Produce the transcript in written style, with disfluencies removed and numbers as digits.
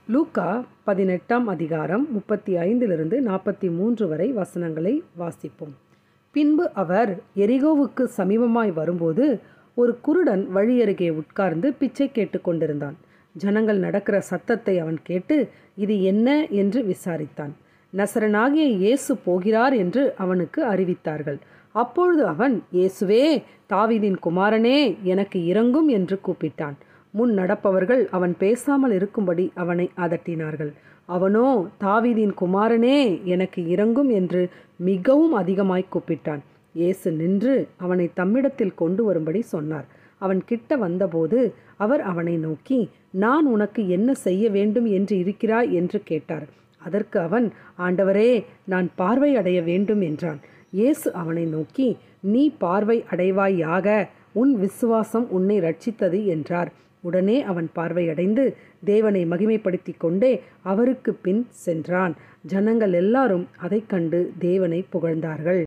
லூக்கா 18ஆம் அதிகாரம் 35 43 வரை வசனங்களை வாசிப்போம். பின்பு அவர் எரிகோவுக்கு சமீபமாய் வரும்போது ஒரு குருடன் வழியருகே உட்கார்ந்து பிச்சை கேட்டு கொண்டிருந்தான். ஜனங்கள் நடக்கிற சத்தத்தை அவன் கேட்டு இது என்ன என்று விசாரித்தான். நசரனாகிய இயேசு போகிறார் என்று அவனுக்கு அறிவித்தார்கள். அப்பொழுது அவன், இயேசுவே, தாவீதின் குமாரனே, எனக்கு இரங்கும் என்று கூப்பிட்டான். முன் நடப்பவர்கள் அவன் பேசாமல் இருக்கும்படி அவனை அதட்டினார்கள். அவனோ, தாவீதின் குமாரனே, எனக்கு இரங்கும் என்று மிகவும் அதிகமாய் கூப்பிட்டான். இயேசு நின்று அவனை தம்மிடத்தில் கொண்டு வரும்படி சொன்னார். அவன் கிட்ட வந்தபோது அவர் அவனை நோக்கி, நான் உனக்கு என்ன செய்ய வேண்டும் என்று இருக்கிறாய் என்று கேட்டார். அதற்கு அவன், ஆண்டவரே, நான் பார்வை அடைய வேண்டும் என்றான். இயேசு அவனை நோக்கி, நீ பார்வை அடைவாயாக, உன் விசுவாசம் உன்னை ரட்சித்தது என்றார். உடனே அவன் பார்வையடைந்து தேவனை மகிமைப்படுத்தி கொண்டே அவருக்கு பின் சென்றான். ஜனங்கள் எல்லாரும் அதைக் கண்டு தேவனை புகழ்ந்தார்கள்.